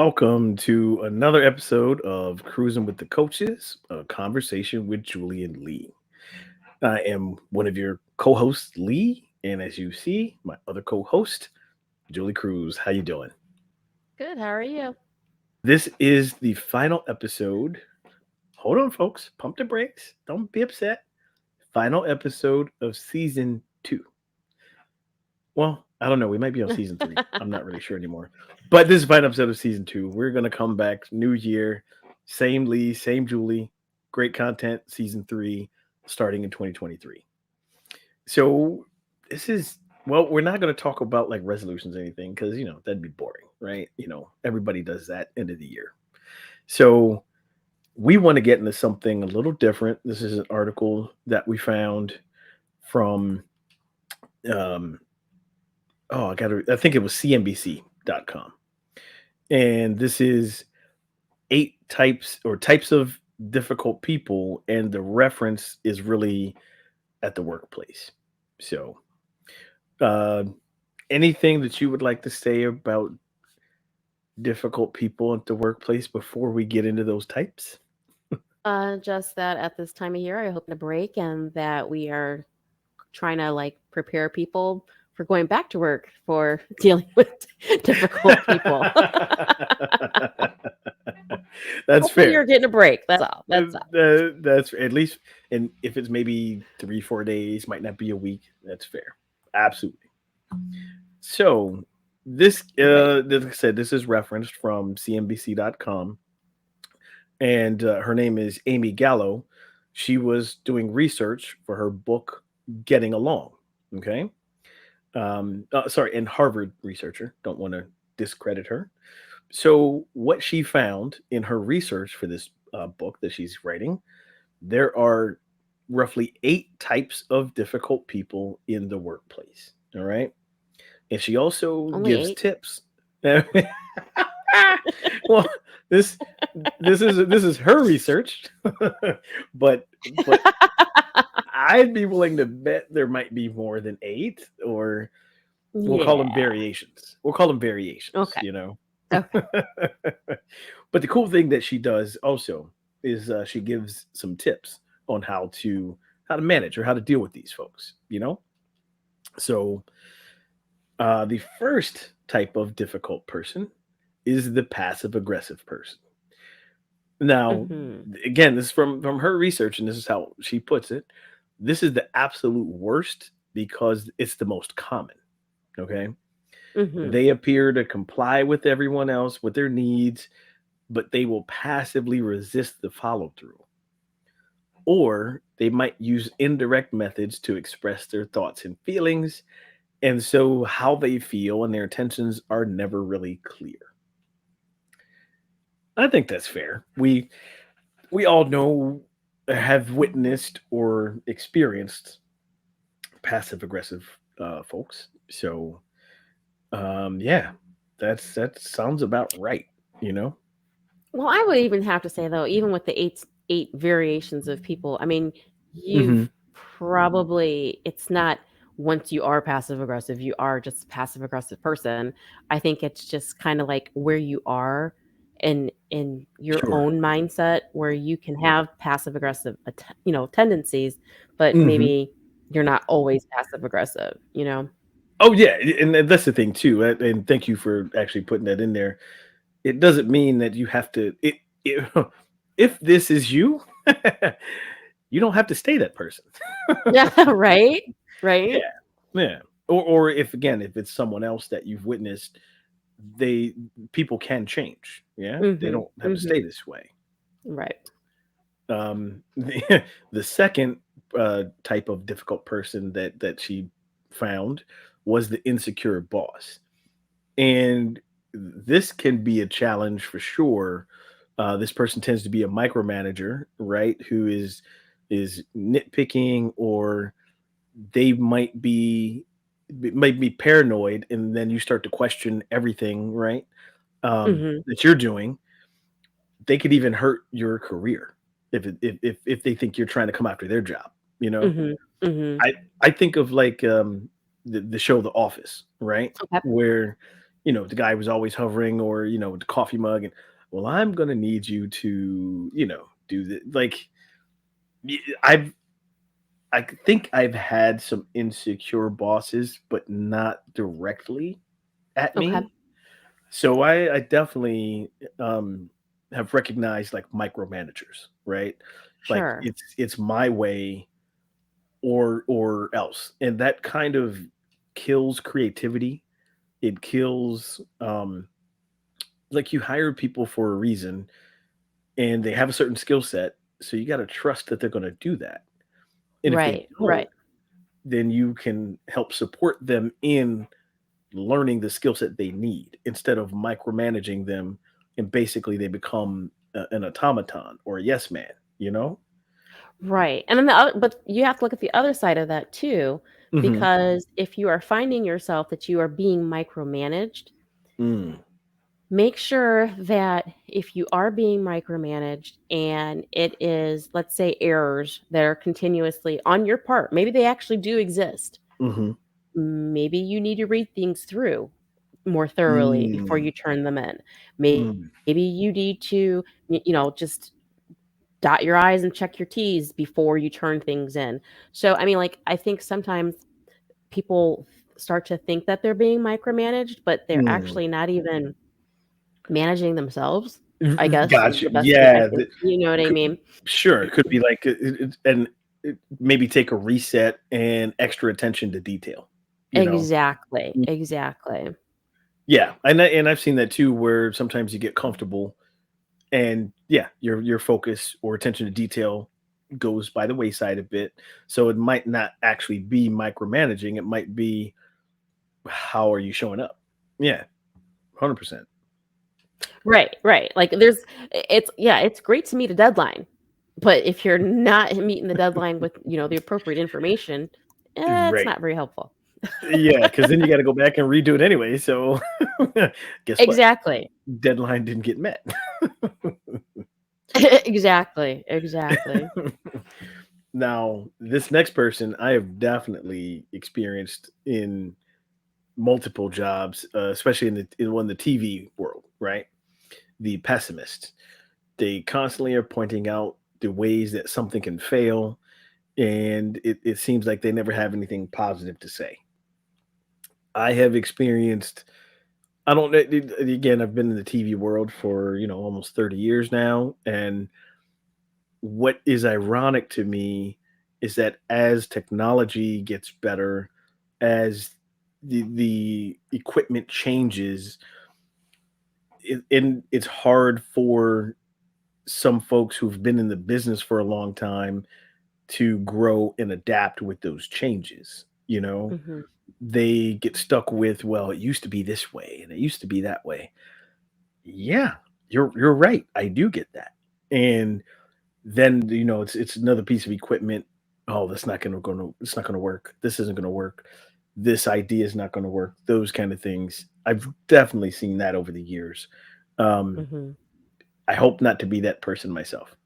Welcome to another episode of Cruising with the Coaches, a conversation with Julie and Lee. I am one of your co-hosts, Lee, and as you see, my other co-host, Julie Cruz. How you doing? Good. How are you? This is the final episode. Hold on, folks. Pump the brakes. Don't be upset. Final episode of season two. Well, I don't know. We might be on season three. I'm not really sure anymore. But this is the final episode of season two. We're gonna come back, new year, same Lee, same Julie, great content, season three, starting in 2023. So this is we're not gonna talk about like resolutions or anything, because that'd be boring, right? Everybody does that end of the year. So we want to get into something a little different. This is an article that we found from um I think it was CNBC.com. And this is eight types of difficult people, and the reference is really at the workplace. So, uh, anything that you would like to say about difficult people at the workplace before we get into those types? Just that at this time of year, I hope to break and that we are trying to prepare people for going back to work for dealing with difficult people. That's Hopefully, fair. you're getting a break. That's all. That's all. That's at least, and if it's maybe 3 4 days, might not be a week. That's fair. Absolutely. So like I said, this is referenced from CNBC.com, and her name is Amy Gallo. She was doing research for her book, Getting Along. Okay. Sorry, and Harvard researcher. Don't want to discredit her. So, what she found in her research for this book that she's writing, there are roughly eight types of difficult people in the workplace. All right. And she also Only gives 8. tips. Well, this this is her research, but I'd be willing to bet there might be more than eight, or we'll call them Yeah. variations. We'll call them variations, Okay. you know. Okay. But the cool thing that she does also is she gives some tips on how to manage or how to deal with these folks. So the first type of difficult person is the passive aggressive person. Now, Hmm. again, this is from her research, and this is how she puts it. This is the absolute worst because it's the most common. Okay. Hmm. They appear to comply with everyone else with their needs, but they will passively resist the follow through. Or they might use indirect methods to express their thoughts and feelings. And so how they feel and their intentions are never really clear. I think that's fair. We all know, have witnessed or experienced passive aggressive folks. So yeah, that sounds about right, you know? Well, I would even have to say though, even with the eight variations of people, I mean, Hmm. you've probably it's not once you are passive aggressive, you are just a passive aggressive person. I think it's just kind of like where you are in your Sure. own mindset where you can have passive aggressive tendencies, but Hmm. maybe you're not always passive aggressive. Oh yeah, and that's the thing too. And thank you for actually putting that in there. It doesn't mean that you have to. It if this is you, you don't have to stay that person. Yeah, right? Yeah, Right? yeah. Or if it's someone else that you've witnessed, they people can change. Yeah, they Mhm. don't have to Mhm. stay this way. Right. The second type of difficult person that she found was the insecure boss, and this can be a challenge for sure. This person tends to be a micromanager, right? Who is nitpicking, or they might be paranoid, and then you start to question everything, right? Mhm. That you're doing. They could even hurt your career if they think you're trying to come after their job. You know, Mhm. Mhm. I I think of like the show The Office, right? Okay. Where the guy was always hovering, or with the coffee mug, and well, I'm gonna need you to do the like. y- I've I think I've had some insecure bosses, but not directly at Okay. me. So I definitely um, have recognized like micromanagers, right? Like Sure. it's my way or else, and that kind of kills creativity. It kills like you hire people for a reason, and they have a certain skill set, so you got to trust that they're going to do that. And if they Right. don't, Right. then you can help support them in learning the skill set they need instead of micromanaging them, and basically they become an automaton or a yes man, you know? Right. And then the other, but you have to look at the other side of that too, Mhm. because if you are finding yourself that you are being micromanaged, Mm. make sure that if you are being micromanaged and it is, let's say, errors that are continuously on your part, maybe they actually do exist. Mhm. Maybe you need to read things through more thoroughly before Mm. you turn them in. Maybe Mm. you need to, just dot your I's and check your T's before you turn things in. So, I mean, like, I think sometimes people start to think that they're being micromanaged, but they're Mm. actually not even managing themselves, I guess, is Gotcha. the best way I Yeah. can, you know what I Could, mean? sure. It could be like, and maybe take a reset and extra attention to detail, you know? Exactly, exactly. Yeah. And I've seen that too, where sometimes you get comfortable, and yeah, your focus or attention to detail goes by the wayside a bit. So it might not actually be micromanaging. It might be, how are you showing up? Yeah, 100%. Right, right. Like, it's, yeah, it's great to meet a deadline, but if you're not meeting the deadline with, the appropriate information, it's Right. not very helpful. Yeah, because then you got to go back and redo it anyway. So guess what? Exactly. Deadline didn't get met. Exactly, exactly. Now, this next person I have definitely experienced in multiple jobs, especially in the TV world, right? The pessimist. They constantly are pointing out the ways that something can fail, and it seems like they never have anything positive to say. I have experienced, I don't know, again, I've been in the TV world for, almost 30 years now. And what is ironic to me is that as technology gets better, as the equipment changes, and it's hard for some folks who've been in the business for a long time to grow and adapt with those changes. Mhm. They get stuck with, well, it used to be this way and it used to be that way. Yeah, you're right. I do get that. And then it's another piece of equipment. Oh, that's not gonna it's not gonna work. This isn't gonna work. This idea is not gonna work. Those kind of things. I've definitely seen that over the years. Um, Mhm. I hope not to be that person myself.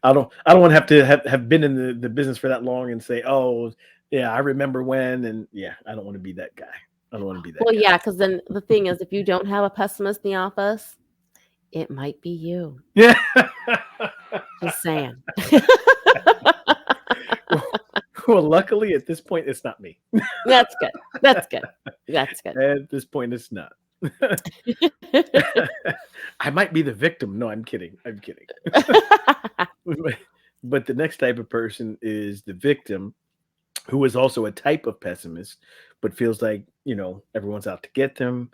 I don't want to have have been in the business for that long and say, oh yeah, I remember when, and yeah, I don't want to be that guy. I don't want to be that Well, guy. yeah, because then the thing is, if you don't have a pessimist in the office, it might be you. Yeah. Just saying. well, well, luckily at this point it's not me. That's good. That's good. That's good. At this point it's not. I might be the victim. No, I'm kidding. I'm kidding. But the next type of person is the victim, who is also a type of pessimist, but feels like, everyone's out to get them.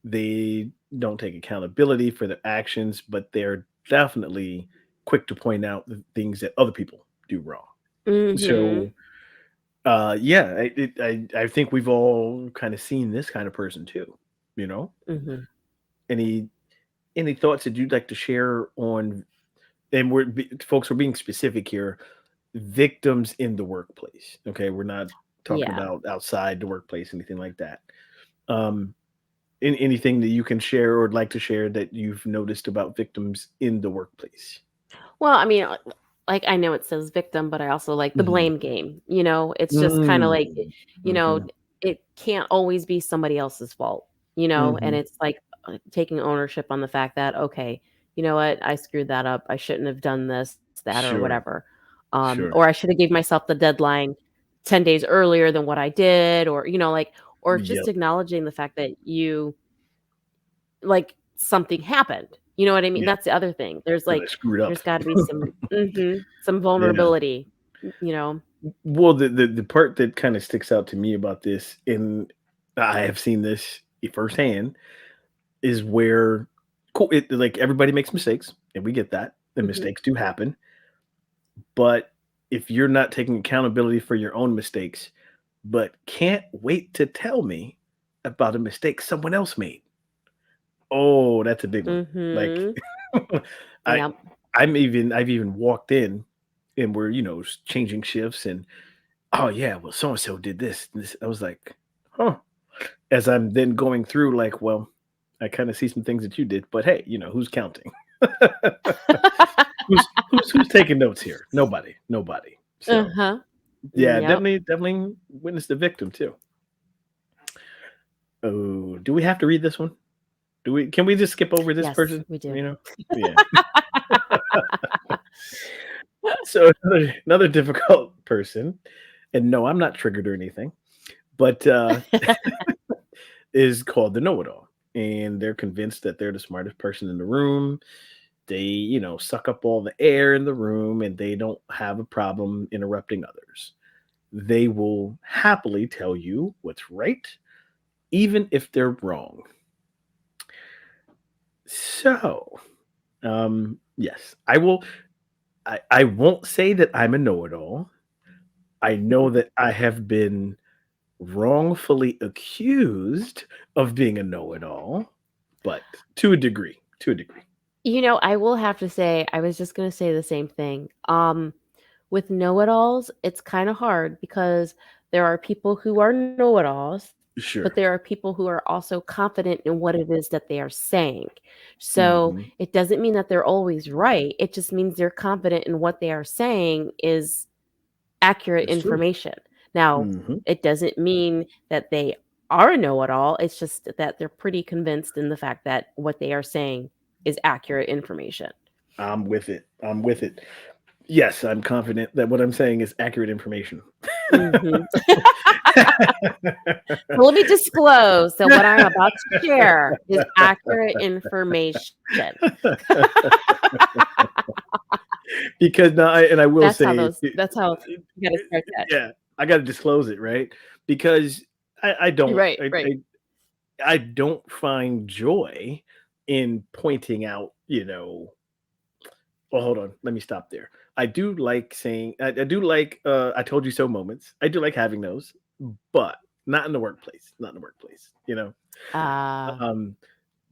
They don't take accountability for their actions, but they're definitely quick to point out the things that other people do wrong. Mhm. So, yeah, I think we've all kind of seen this kind of person too. You know, Mhm. any any thoughts that you'd like to share on? And folks are being specific here. Victims in the workplace. Okay, we're not talking Yeah. about outside the workplace, anything like that. Um, anything that you can share or would like to share that you've noticed about victims in the workplace? Well, I mean, like, I know it says victim, but I also like the Mhm. blame game. It's just kind of like, Mm. Mhm. it can't always be somebody else's fault, and Mhm. it's like taking ownership on the fact that, okay, you know what, I screwed that up. I shouldn't have done this, that, or Sure. whatever. Sure. Or I should have gave myself the deadline 10 days earlier than what I did, or, or just Yep. acknowledging the fact that something happened. You know what I mean? Yeah. That's the other thing. That I screwed up. There's got to be some Yeah. vulnerability, you know. Well, the part that kind of sticks out to me about this, and I have seen this firsthand, is where cool. Like everybody makes mistakes, and we get that. And Mhm. mistakes do happen. But if you're not taking accountability for your own mistakes, but can't wait to tell me about a mistake someone else made, oh, that's a big one. Like, Mhm. I, Yep. I've even walked in, and we're changing shifts, and oh yeah, well so and so did this, and this. I was like, huh. As I'm then going through, like, well, I kind of see some things that you did, but hey, who's counting? Who's taking notes here? Nobody, nobody. So Uh-huh. yeah, Yep. definitely witness the victim too. Oh, do we have to read this one? Do we? Can we just skip over this Yes, person? we do. You know? Yeah. So another difficult person, and no, I'm not triggered or anything, but is called the know-it-all, and they're convinced that they're the smartest person in the room. They, suck up all the air in the room, and they don't have a problem interrupting others. They will happily tell you what's right, even if they're wrong. So, yes, I will. I won't say that I'm a know-it-all. I know that I have been wrongfully accused of being a know-it-all, but to a degree. To a degree. I will have to say, I was just going to say the same thing. With know-it-alls, it's kind of hard because there are people who are know-it-alls, but there Sure. are people who are also confident in what it is that they are saying. So Mhm. it doesn't mean that they're always right. It just means they're confident in what they are saying is accurate It's true. information. Now, Mhm. it doesn't mean that they are a know-it-all. It's just that they're pretty convinced in the fact that what they are saying is accurate information. I'm with it. I'm with it. Yes, I'm confident that what I'm saying is accurate information. Mhm. So let me disclose that what I'm about to share is accurate information. Because now, I will say, That's how you gotta start that. yeah, I got to disclose it, right? Because I don't, Right, right. I don't find joy in pointing out, well, hold on, let me stop there. I do like saying, I do like, I told you so moments. I do like having those, but not in the workplace. Not in the workplace, Uh, Um,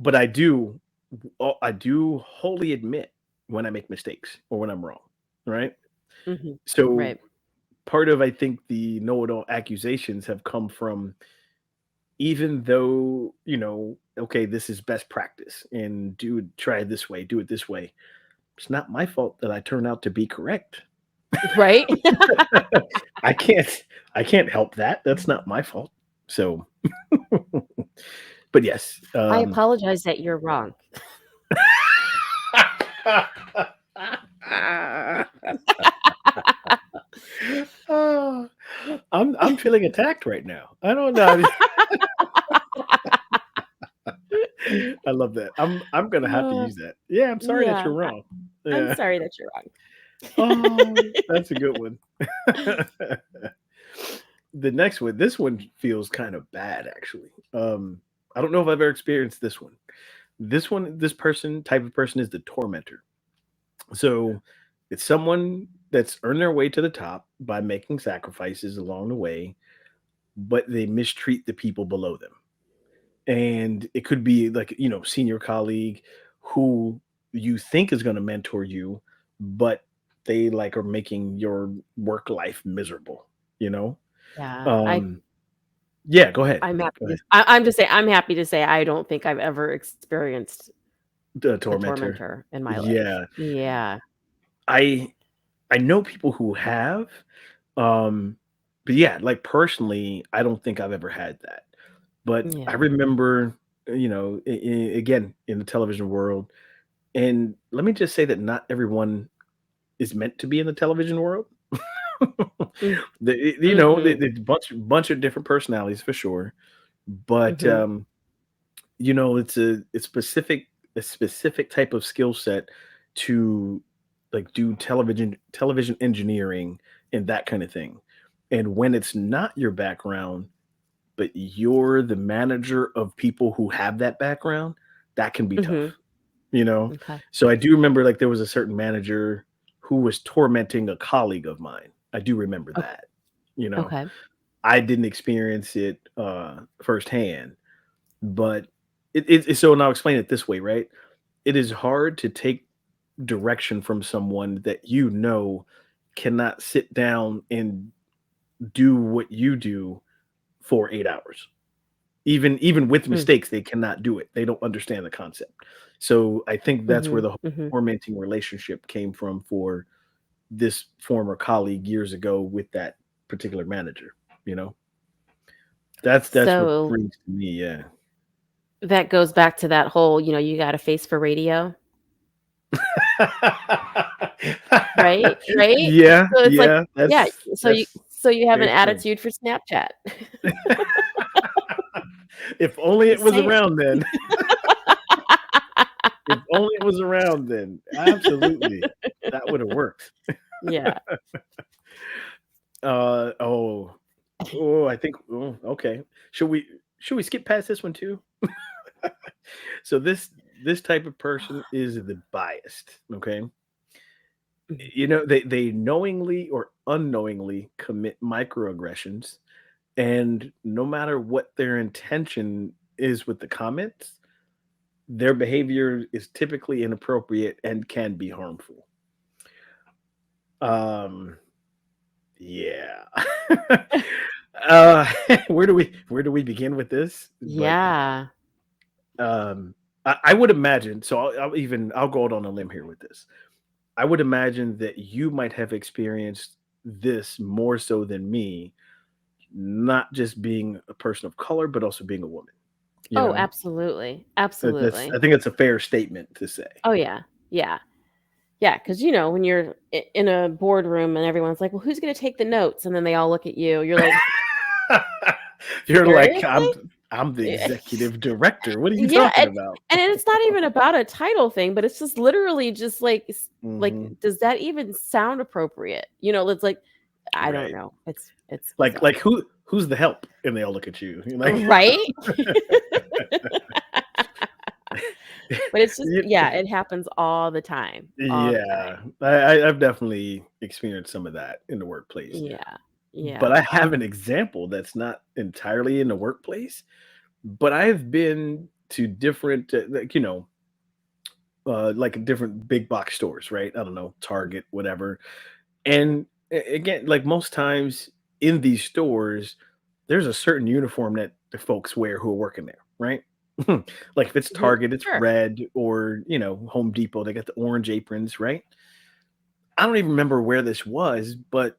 but I do wholly admit when I make mistakes or when I'm wrong, right? mhm, So right. part of I think the know-it-all accusations have come from, even though okay, this is best practice and try it this way, do it this way. It's not my fault that I turn out to be correct. Right? I can't help that. That's not my fault. So, but yes, I apologize that you're wrong. Oh, I'm feeling attacked right now. I don't know. I love that. I'm gonna have to Uh, use that. Yeah, I'm sorry that yeah, you're wrong. I'm Yeah. sorry that you're Oh, wrong. that's a good one. The next one, this one feels kind of bad actually. I don't know if I've ever experienced this one. This person type of person is the tormentor. So it's someone that's earned their way to the top by making sacrifices along the way, but they mistreat the people below them. And it could be like, senior colleague who you think is going to mentor you, but they like are making your work life miserable, you know? Yeah, Um, yeah, go ahead. I'm happy Go to ahead. I'm just saying I'm happy to say I don't think I've ever experienced The a tormentor. tormentor in my life. Yeah. Yeah. I I know people who have. Um but yeah, like personally, I don't think I've ever had that. But I Yeah. remember, again, in the television world, and let me just say that not everyone is meant to be in the television world. Mm, The bunch of different personalities for sure, but mhm, it's a specific type of skill set to like do television engineering and that kind of thing. And when it's not your background, but you're the manager of people who have that background, that can be mhm. tough, you know? Okay. So I do remember like there was a certain manager who was tormenting a colleague of mine. I do remember Okay. that, you know. Okay. I didn't experience it firsthand, but so, and I'll explain it this way, right? It is hard to take direction from someone that cannot sit down and do what you do for 8 hours. Even with Mm, mistakes, they cannot do it. They don't understand the concept. So I think that's where mhm, the whole mhm. tormenting relationship came from for this former colleague years ago with that particular manager. You know, that's what So brings to me. Yeah. that goes back to that whole, you got a face for radio, right? Right? Yeah, So it's like, yeah, yeah, that's so you have an very true. attitude for Snapchat. If only it Just was saying. around then. If only it was around then. Absolutely. That would have worked. Yeah. Uh, oh, I think okay. Should we should we skip past this one too? So this type of person is the biased, okay? Mhm. They knowingly or unknowingly commit microaggressions, and no matter what their intention is with the comments, their behavior is typically inappropriate and can be harmful. Um, yeah. uh, where do we begin with this? But Yeah. um, I would imagine. So I'll go out on a limb here with this. I would imagine that you might have experienced this more so than me, not just being a person of color, but also being a woman. You Oh, know, absolutely. that's Absolutely. I think it's a fair statement to say. Oh, yeah. Yeah. Yeah, because when you're in a boardroom and everyone's like, "Well, who's going to take the notes?" And then they all look at you. You're like, You're like, seriously? I'm the executive director. What are you Yeah, talking about? and it's not even about a title thing, but it's just literally just like like, Hmm. does that even sound appropriate? It's like, I don't Right. know. It's Like bizarre. like who's the help? And they all look at you. You're like, Right? But it's just, "Ye- yeah, it happens all the yeah, time. I've definitely experienced some of that in the workplace. Yeah. But Yeah. I have an example that's not entirely in the workplace, but I've been to different, like different big box stores, right? I don't know, Target, whatever. And again, like most times in these stores, there's a certain uniform that the folks wear who are working there, right? Like if it's Mhm. Target, it's Sure. red, or Home Depot, they got the orange aprons, right? I don't even remember where this was, but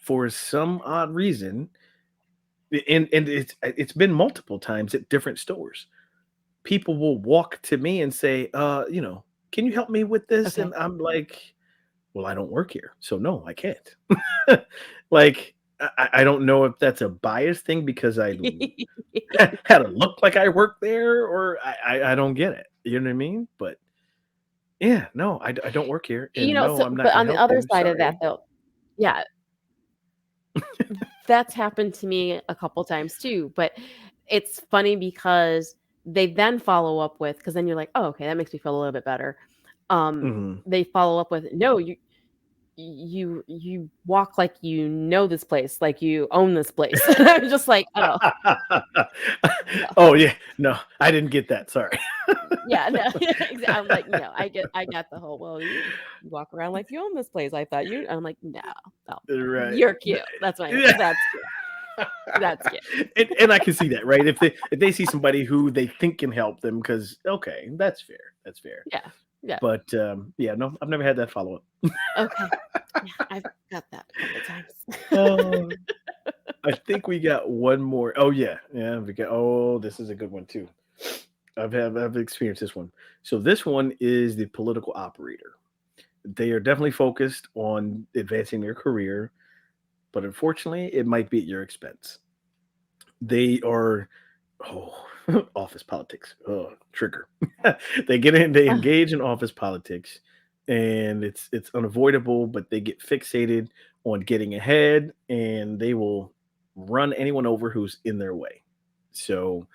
for some odd reason, and it's been multiple times at different stores. People will walk to me and say, can you help me with this? Okay. And I'm like, well, I don't work here, so no, I can't. Like, I don't know if that's a bias thing because I had to look like I worked there, or I don't get it. You know what I mean? But yeah, no, I don't work here, and no, So I'm not but gonna on the help other you. side of that Sorry. though, yeah, that's happened to me a couple times too, but it's funny because they then follow up with, because then you're like, "Oh, okay, that makes me feel a little bit better." Mhm. They follow up with, "No, you walk like you know this place, like you own this place." And I'm just like, "Oh, no." Oh, yeah. No, I didn't get that, sorry. Yeah, no. I'm like, "No, I got the whole, well, you walk around like you own this place. I thought you." I'm like, "No, no. Right. You're N cute." That's my Yeah. that's cute. That's cute. And I can see that, right? If they see somebody who they think can help them, because okay, that's fair, that's fair. Yeah. Yeah. But, yeah, no, I've never had that follow-up. Okay. Yeah, I've got that a couple times. Oh. I think we got one more. Oh yeah, yeah. We got. Oh, this is a good one too. I've experienced this one. So this one is the political operator. They are definitely focused on advancing their career, but unfortunately, it might be at your expense. They are oh office politics. Oh, trigger. They get in, they engage in office politics, and it's unavoidable, but they get fixated on getting ahead, and they will run anyone over who's in their way. So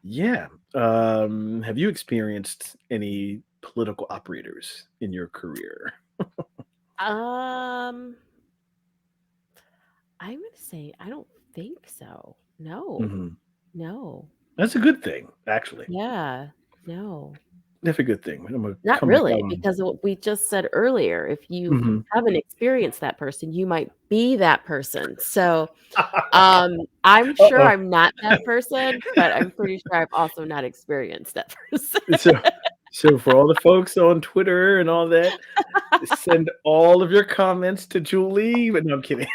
yeah. Have you experienced any political operators in your career? Um, I'm gonna say I don't think so. No, Mhm. no, That's a good thing, actually. yeah, no, That's a good thing. I'm gonna not come really, down. because of what we just said earlier. If you Mhm. haven't experienced that person, you might be that person. So, I'm sure Uh-oh. I'm not that person, but I'm pretty sure I've also not experienced that person. So so for all the folks on Twitter and all that, send all of your comments to Julie, but no, I'm kidding.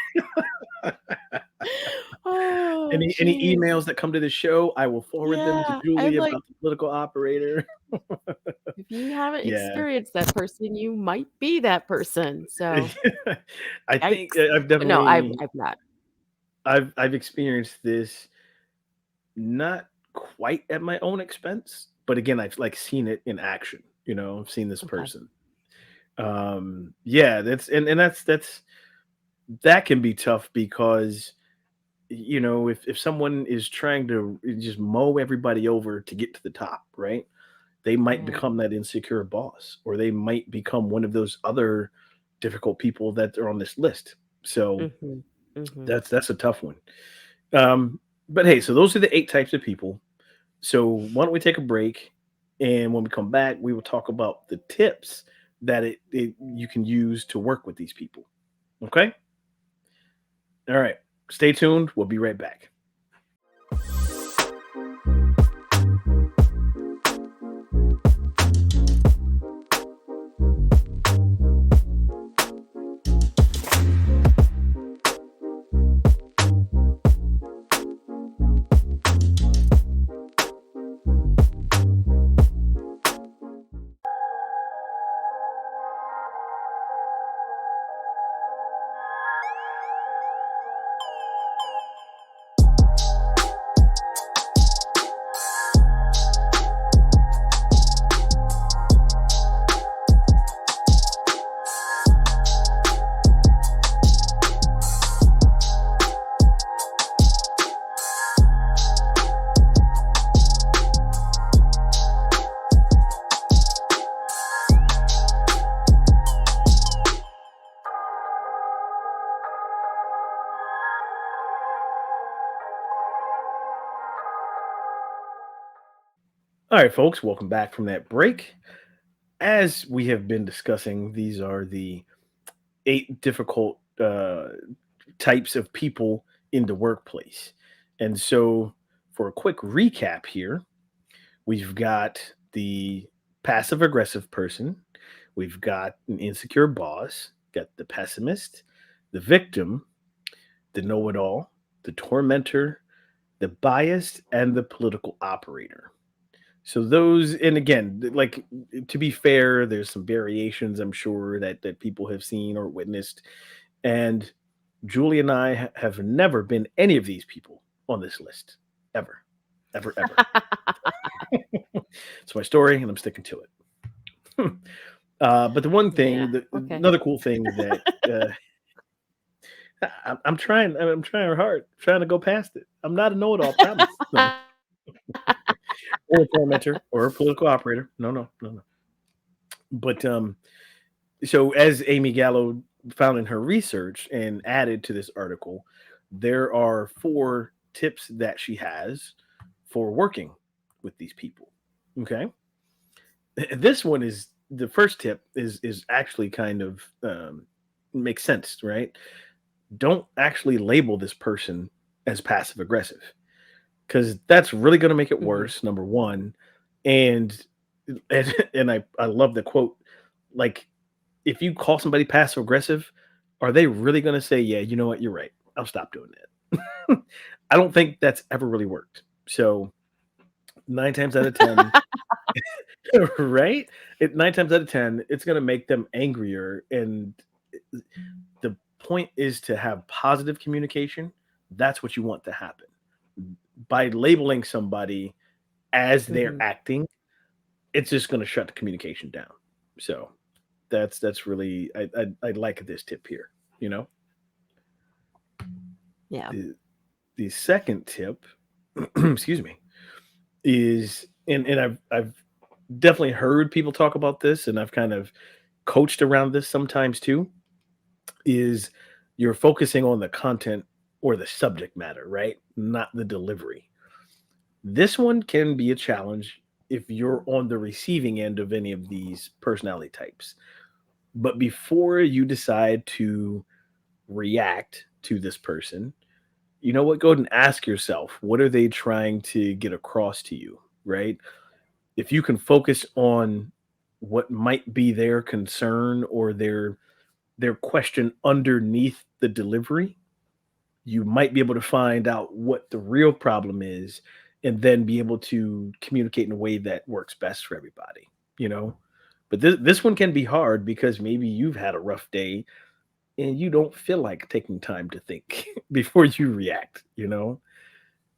Oh, Any jeez. emails that come to the show, I will forward them to Yeah, I'm Julie like, about the political operator. if you haven't Yeah. experienced that person, you might be that person. So, I think yikes. I've But no, definitely I've not. I've experienced this not quite at my own expense, but again, I've like seen it in action. I've seen this Okay. person. Yeah, that's that can be tough because if someone is trying to just mow everybody over to get to the top, right? They might Right. become that insecure boss, or they might become one of those other difficult people that are on this list. So Mhm. Mhm. that's a tough one. Um, but hey, so those are the 8 types of people. So why don't we take a break, and when we come back, we will talk about the tips that you can use to work with these people. Okay. All right. Stay tuned. We'll be right back. All right, folks. Welcome back from that break. As we have been discussing, these are the 8 difficult types of people in the workplace. And so, for a quick recap here, we've got the passive aggressive person, we've got an insecure boss, got the pessimist, the victim, the know it all, the tormentor, the biased, and the political operator. So those, and again, like to be fair, there's some variations I'm sure that people have seen or witnessed. And Julie and I have never been any of these people on this list ever, ever, ever. It's my story, and I'm sticking to it. But the one Yeah. thing, Okay. another cool thing that I'm trying, I'm trying hard, trying to go past it. I'm not a know-it-all, promise. No, or a tormentor, or a political operator. No, no, no, no. But so as Amy Gallo found in her research and added to this article, there are 4 tips that she has for working with these people. Okay. This one is the first tip is actually kind of makes sense, right? Don't actually label this person as passive aggressive, because that's really going to make it Mhm. worse. Number one, and and I love the quote, like, if you call somebody passive aggressive, are they really going to say, yeah, you know what, you're right? I'll stop doing that. I don't think that's ever really worked. So 9 times out of 10, right? 9 times out of 10, it's gonna make them angrier, and the point is to have positive communication. That's what you want to happen. By labeling somebody as they're Hmm. acting, it's just gonna shut the communication down. So, that's really I like this tip here, you know? Yeah. The the second tip, excuse me, is and I've definitely heard people talk about this, and I've kind of coached around this sometimes too, is you're focusing on the content or the subject matter, right? Not the delivery. This one can be a challenge if you're on the receiving end of any of these personality types. But before you decide to react to this person, you know what? Go ahead and ask yourself, what are they trying to get across to you, right? If you can focus on what might be their concern or their question underneath the delivery, you might be able to find out what the real problem is and then be able to communicate in a way that works best for everybody, you know? But this one can be hard because maybe you've had a rough day and you don't feel like taking time to think before you react, you know?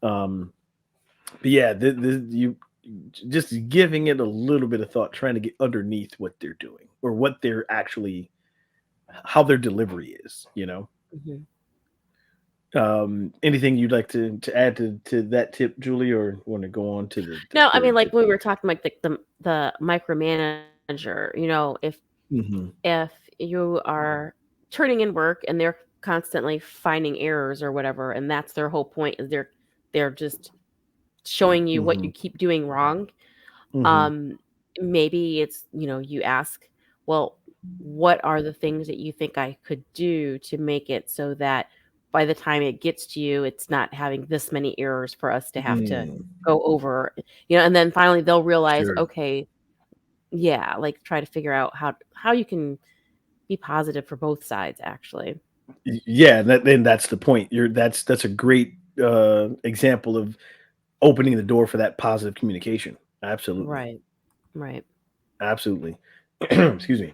Um, but yeah, you just giving it a little bit of thought, trying to get underneath what they're doing or what they're actually, how their delivery is, you know? Hmm. Anything you'd like to add to that tip, Julie, or want to go on to the No, I mean, third like tip? when we were talking like the micromanager, Mhm, if you are turning in work and they're constantly finding errors or whatever, and that's their whole point is they're just showing you what mhm, you keep doing wrong. mhm, Um, maybe it's, you ask, well, what are the things that you think I could do to make it so that by the time it gets to you, it's not having this many errors for us to have to mm, go over, and then finally they'll realize, sure. okay, yeah, like try to figure out how you can be positive for both sides, actually. Yeah, and that's the point. That's a great example of opening the door for that positive communication. Absolutely, Right. Right. absolutely. Excuse me.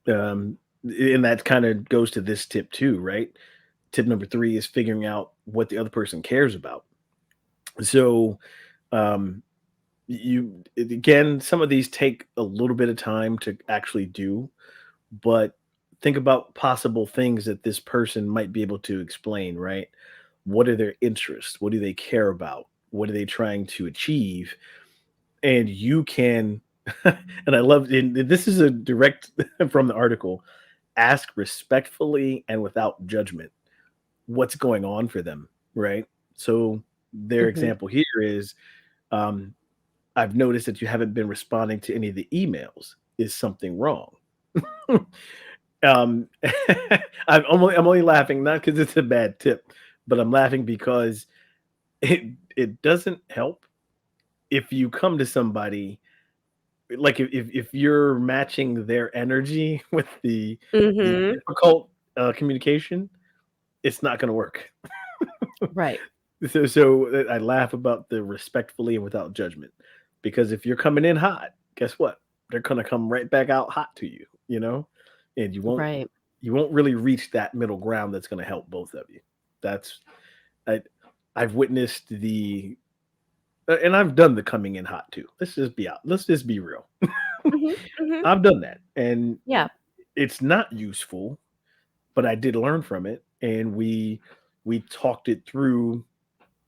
Um, and that kind of goes to this tip too, right? Tip number three is figuring out what the other person cares about. So, um, again, some of these take a little bit of time to actually do, but think about possible things that this person might be able to explain, right? What are their interests? What do they care about? What are they trying to achieve? And you can, and I love, and this is a direct from the article, ask respectfully and without judgment what's going on for them, right? So their Hmm. example here is, um, I've noticed that you haven't been responding to any of the emails. Is something wrong? Um, I'm only laughing not because it's a bad tip, but I'm laughing because it doesn't help if you come to somebody like if you're matching their energy with the Hmm. difficult communication, it's not going to work. Right. So I laugh about the respectfully and without judgment because if you're coming in hot, guess what? They're going to come right back out hot to you, and Right. you won't really reach that middle ground that's going to help both of you. That's I I've witnessed and I've done the coming in hot too. Let's just be real. Hmm. Hmm. I've done that and Yeah. it's not useful, but I did learn from it and we talked it through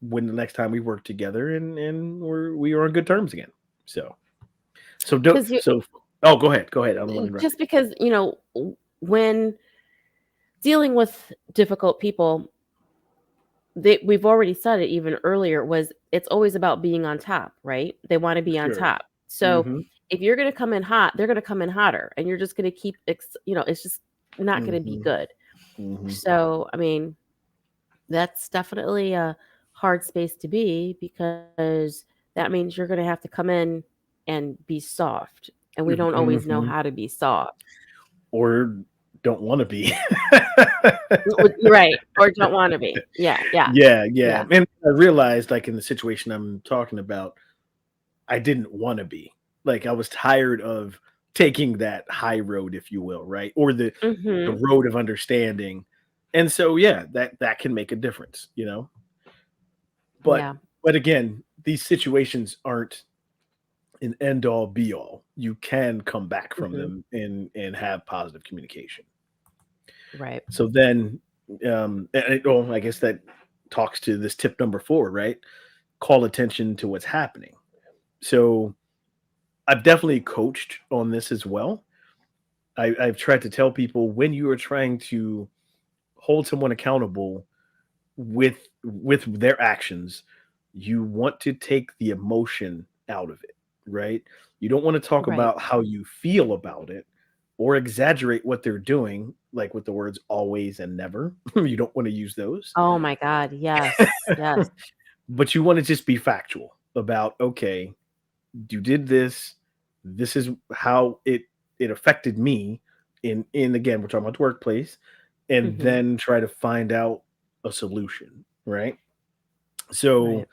when the next time we worked together and we are on good terms again. So so don't Because you so oh go ahead. Go ahead. I don't want to interrupt just you. because when dealing with difficult people, we've already said it even earlier, was it's always about being on top, right? They want to be on Sure. top. So Mm-hmm. if you're going to come in hot, they're going to come in hotter, and you're just going to keep it's just not going to be Mm-hmm. good. Mm-hmm. So I mean, that's definitely a hard space to be, because that means you're going to have to come in and be soft, and we don't always know Mm-hmm. how to be soft. Or don't want to be. Right, or don't wanna be. Yeah, yeah, Yeah, yeah. yeah. And I realized, like, in the situation I'm talking about, I didn't want to be. Like, I was tired of taking that high road, if you will, right? Or the Mhm. road of understanding. And so, yeah, that can make a difference, you know. But Yeah. but again, these situations aren't an end all be all. You can come back from Mhm. them and have positive communication. Right. So then, I guess that talks to this tip number 4, right? Call attention to what's happening. So I've definitely coached on this as well. I've tried to tell people when you are trying to hold someone accountable with their actions, you want to take the emotion out of it, right? You don't want to talk Right. about how you feel about it or exaggerate what they're doing, like with the words always and never. You don't want to use those. Oh my god, yes, yes. But you want to just be factual about, okay, you did this. This is how it affected me in again, we're talking about the workplace, and Mhm. then try to find out a solution, right? So Right.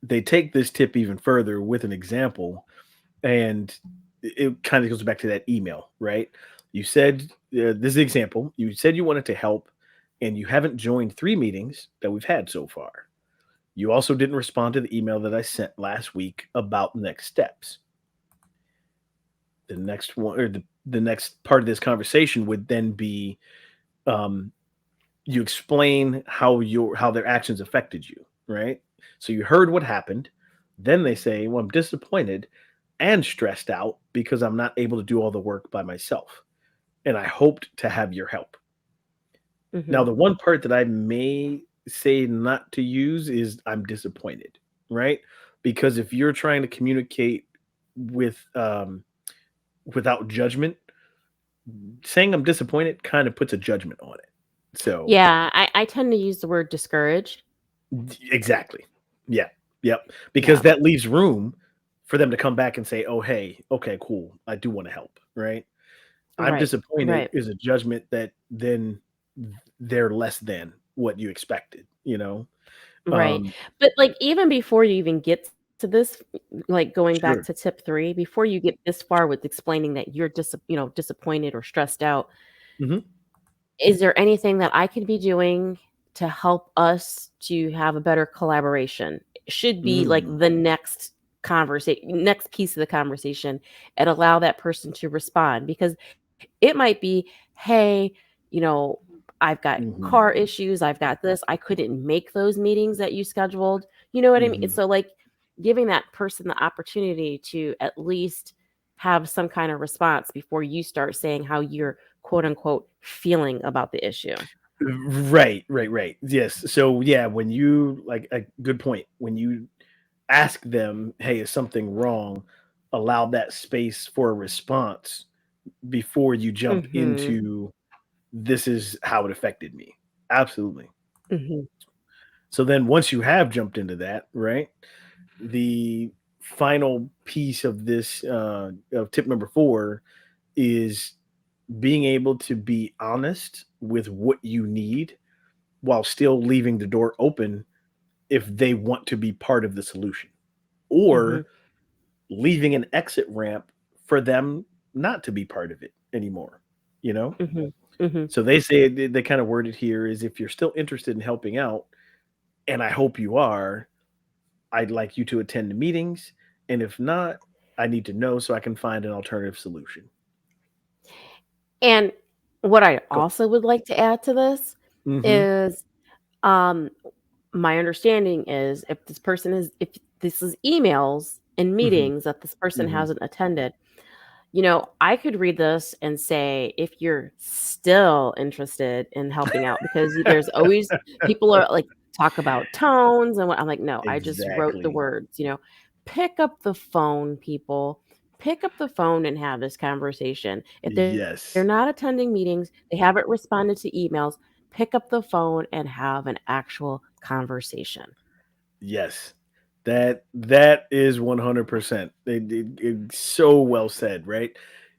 they take this tip even further with an example, and it kind of goes back to that email, right? You said, this is the example. You said you wanted to help, and you haven't joined 3 meetings that we've had so far. You also didn't respond to the email that I sent last week about next steps. The next one, or the next part of this conversation would then be, um, you explain how their actions affected you, right? So you heard what happened. Then they say, "Well, I'm disappointed and stressed out because I'm not able to do all the work by myself, and I hoped to have your help." Now, Mhm. the one part that I may say not to use is "I'm disappointed," right? Because if you're trying to communicate with without judgment, saying "I'm disappointed" kind of puts a judgment on it. So Yeah, I tend to use the word discouraged. exactly. Yeah. Yep. Because Yeah. that leaves room for them to come back and say, "Oh, hey, okay, cool. I do want to help." Right? "I'm Right. disappointed" Right. is a judgment that then they're less than what you expected, you know? Right. Um, But, like, even before you even get to this, like, going back sure. to tip 3, before you get this far with explaining that you're disappointed or stressed out, Mhm. is there anything that I could be doing to help us to have a better collaboration? Should be, like, Mm. the next piece of the conversation, and allow that person to respond, because it might be, "Hey, you know, I've got Mhm. car issues, I've got this, I couldn't make those meetings that you scheduled." You know what I mean? And Mhm. so, like, giving that person the opportunity to at least have some kind of response before you start saying how you're, quote, unquote, "feeling" about the issue. Right, right, right. Yes. So, yeah, when you like a good point. When you ask them, "Hey, is something wrong?" Allow that space for a response before you jump Mhm. into, "This is how it affected me." Absolutely. Mhm. So then once you have jumped into that, right? The final piece of this of tip number 4 is being able to be honest with what you need while still leaving the door open if they want to be part of the solution, Mhm. or leaving an exit ramp for them not to be part of it anymore, you know? Mhm. Mhm. So they say, they kind of word it here is, if you're still interested in helping out, and I hope you are, I'd like you to attend the meetings. And if not, I need to know so I can find an alternative solution. And what I Go. also would like to add to this Mhm. is, um my understanding is, if this is emails and Mhm. meetings that this person Mhm. hasn't attended, I could read this and say, if you're still interested in helping out, because there's always people are like, talk about tones and what. I'm like, no, I just wrote the Exactly. words, pick up the phone, people. Pick up the phone and have this conversation. If they're Yes. not attending meetings, they haven't responded to emails, pick up the phone and have an actual conversation. Yes. That is 100%. It's so well said, right?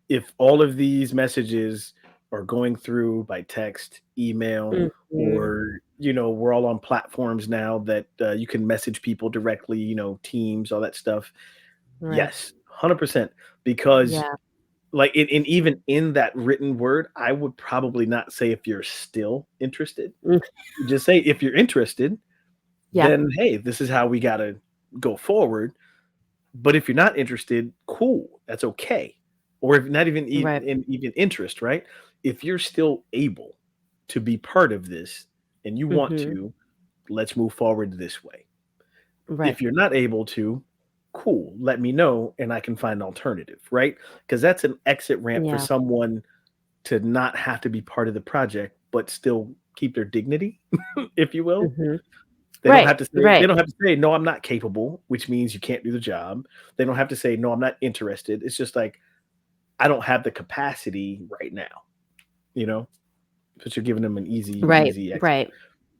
If all of these messages are going through by text, email, Mhm. or we're all on platforms now that you can message people directly, Teams, all that stuff. Right. Yes, 100%. Because Yeah. like even in that written word, I would probably not say if you're still interested. Mm, Just say if you're interested, yeah. then hey, this is how we gotta go forward. But if you're not interested, cool, that's okay. Or if not Right. even interest, right? If you're still able to be part of this and you want Mhm. to, let's move forward this way. Right. If you're not able to, cool, let me know and I can find an alternative, right? Because that's an exit ramp for Yeah. someone to not have to be part of the project, but still keep their dignity, if you will. Mhm. They don't Right. have to say Right. "No, I'm not capable," which means you can't do the job. They don't have to say, "No, I'm not interested." It's just like, "I don't have the capacity right now," you know? But you're giving them an Right. easy exit. Right.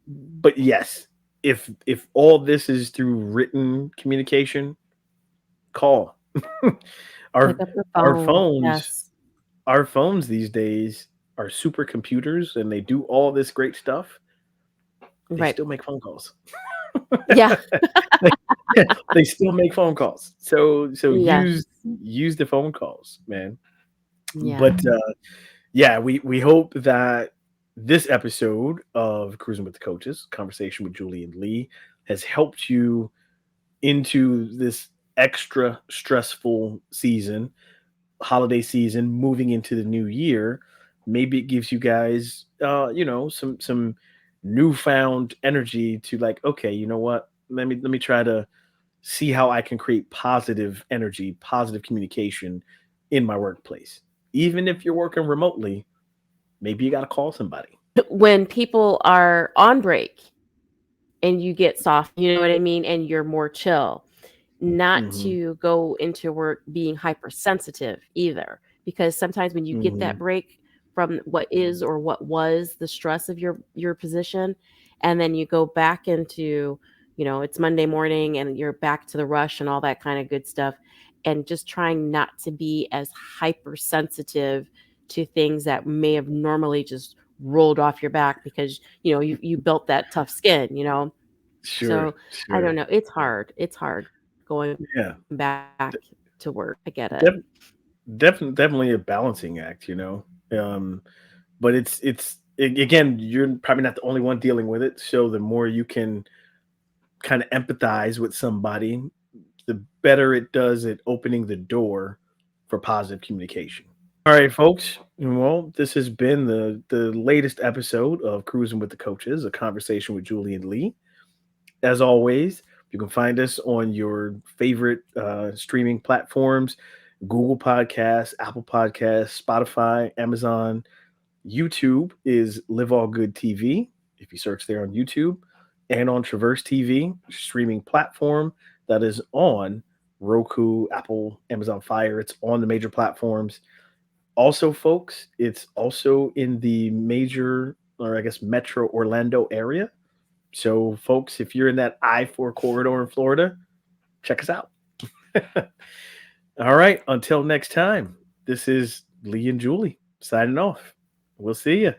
But yes, if all this is through written communication, call. Pick Our up the our phone. phones Yes. our phones these days are supercomputers, and they do all this great stuff. They Right. still make phone calls. Yeah. They they still make phone calls. So Yes. use the phone calls, man. Yeah. But, yeah, we hope that this episode of Cruising with the Coaches, conversation with Julie and Lee, has helped you into this extra stressful season, holiday season, moving into the new year. Maybe it gives you guys, some newfound energy to like, okay, you know what? Let me try to see how I can create positive energy, positive communication in my workplace. Even if you're working remotely, maybe you got to call somebody. When people are on break and you get soft, you know what I mean? And you're more chill. Not Hmm. to go into work being hypersensitive either, because sometimes when you get Hmm. that break from what is or what was the stress of your position, and then you go back into, it's Monday morning and you're back to the rush and all that kind of good stuff, and just trying not to be as hypersensitive to things that may have normally just rolled off your back because you built that tough skin. Sure, So I don't sure. know. It's hard. It's hard going back Yeah, to work. I get it. def- definitely a balancing act, you know. Um, but again, you're probably not the only one dealing with it. So the more you can kind of empathize with somebody, the better it does at opening the door for positive communication. All right, folks. Well, this has been the latest episode of Cruising with the Coaches, a conversation with Julie and Lee. As always, you can find us on your favorite streaming platforms: Google Podcasts, Apple Podcasts, Spotify, Amazon. YouTube is Live All Good TV. If you search there on YouTube, and on Traverse TV, streaming platform that is on Roku, Apple, Amazon Fire. It's on the major platforms. Also, folks, it's also in the major, or I guess metro Orlando area. So, folks, if you're in that I-4 corridor in Florida, check us out. All right. Until next time, this is Lee and Julie signing off. We'll see you.